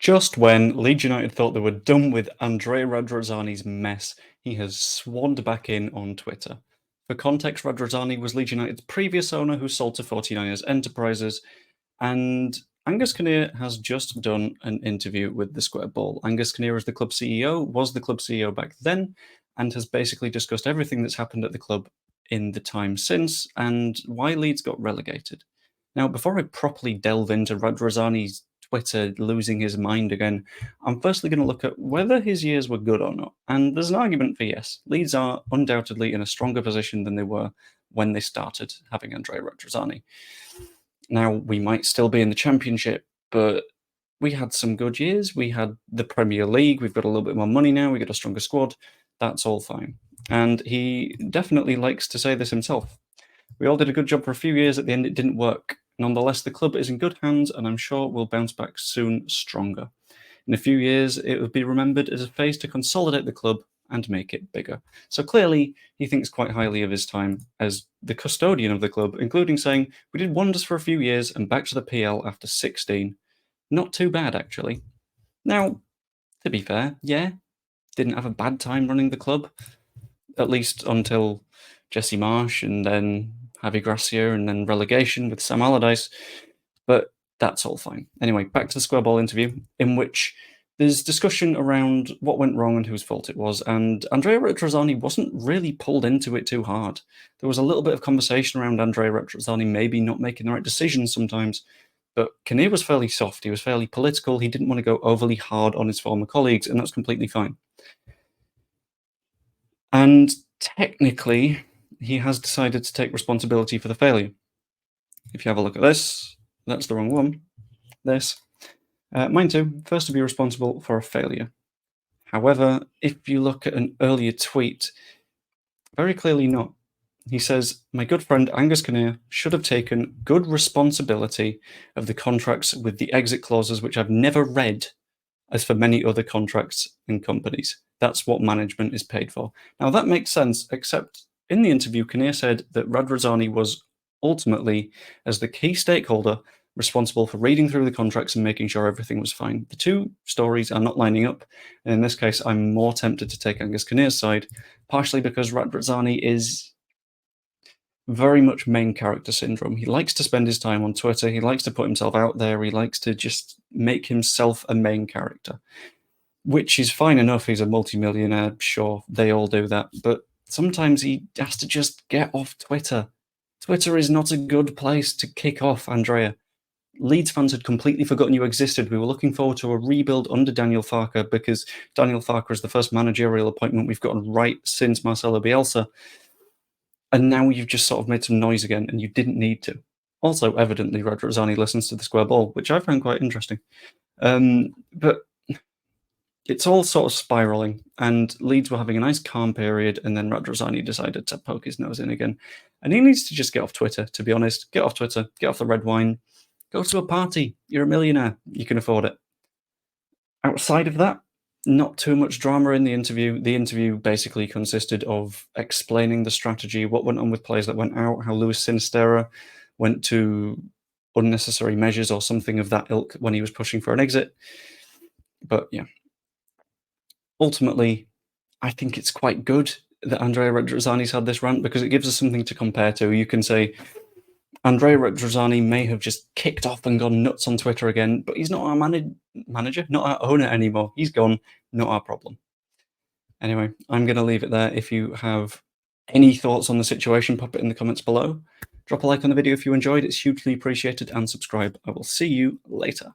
Just when Leeds United thought they were done with Andrea Radrizzani's mess, he has swarmed back in on Twitter. For context, Radrizzani was Leeds United's previous owner who sold to 49ers Enterprises, and Angus Kinnear has just done an interview with the Square Ball. Angus Kinnear is the club CEO, was the club CEO back then, and has basically discussed everything that's happened at the club in the time since and why Leeds got relegated. Now, before I properly delve into Radrizzani's Twitter losing his mind again, I'm firstly going to look at whether his years were good or not. And there's an argument for yes. Leeds are undoubtedly in a stronger position than they were when they started having Andrea Radrizzani. Now, we might still be in the Championship, but we had some good years. We had the Premier League. We've got a little bit more money now. We got a stronger squad. That's all fine. And he definitely likes to say this himself. We all did a good job for a few years. At the end, it didn't work. Nonetheless, the club is in good hands, and I'm sure we'll bounce back soon stronger. In a few years, it will be remembered as a phase to consolidate the club and make it bigger. So clearly, he thinks quite highly of his time as the custodian of the club, including saying, "We did wonders for a few years and back to the PL after 16. Not too bad, actually." Now, to be fair, yeah, didn't have a bad time running the club, at least until Jesse Marsh and then Javi Gracia and then relegation with Sam Allardyce, but that's all fine. Anyway, back to the Square Ball interview, in which there's discussion around what went wrong and whose fault it was, and Andrea Radrizzani wasn't really pulled into it too hard. There was a little bit of conversation around Andrea Radrizzani maybe not making the right decisions sometimes, but Kinnear was fairly soft, he was fairly political, he didn't want to go overly hard on his former colleagues, and that's completely fine. And technically, he has decided to take responsibility for the failure. If you have a look at this, that's the wrong one. This. Mine too, first to be responsible for a failure. However, if you look at an earlier tweet, very clearly not. He says, "My good friend Angus Kinnear should have taken good responsibility of the contracts with the exit clauses, which I've never read, as for many other contracts and companies. That's what management is paid for." Now, that makes sense, except in the interview, Kinnear said that Radrizzani was ultimately, as the key stakeholder, responsible for reading through the contracts and making sure everything was fine. The two stories are not lining up, and in this case, I'm more tempted to take Angus Kinnear's side, partially because Radrizzani is very much main character syndrome. He likes to spend his time on Twitter, he likes to put himself out there, he likes to just make himself a main character, which is fine enough. He's a multimillionaire, sure, they all do that, but sometimes he has to just get off Twitter. Twitter is not a good place to kick off Andrea. Leeds fans had completely forgotten you existed. We were looking forward to a rebuild under Daniel Farke because Daniel Farke is the first managerial appointment we've gotten right since Marcelo Bielsa. And now you've just sort of made some noise again, and you didn't need to. Also, evidently, Radrizzani listens to the Square Ball, which I found quite interesting. But it's all sort of spiraling, and Leeds were having a nice calm period, and then Radrizzani decided to poke his nose in again. And he needs to just get off Twitter, to be honest. Get off Twitter, get off the red wine, go to a party. You're a millionaire. You can afford it. Outside of that, not too much drama in the interview. The interview basically consisted of explaining the strategy, what went on with players that went out, how Luis Sinisterra went to unnecessary measures or something of that ilk when he was pushing for an exit. But yeah, ultimately, I think it's quite good that Andrea Radrizzani's had this rant because it gives us something to compare to. You can say, Andrea Radrizzani may have just kicked off and gone nuts on Twitter again, but he's not our manager, not our owner anymore. He's gone, not our problem. Anyway, I'm going to leave it there. If you have any thoughts on the situation, pop it in the comments below. Drop a like on the video if you enjoyed. It's hugely appreciated, and subscribe. I will see you later.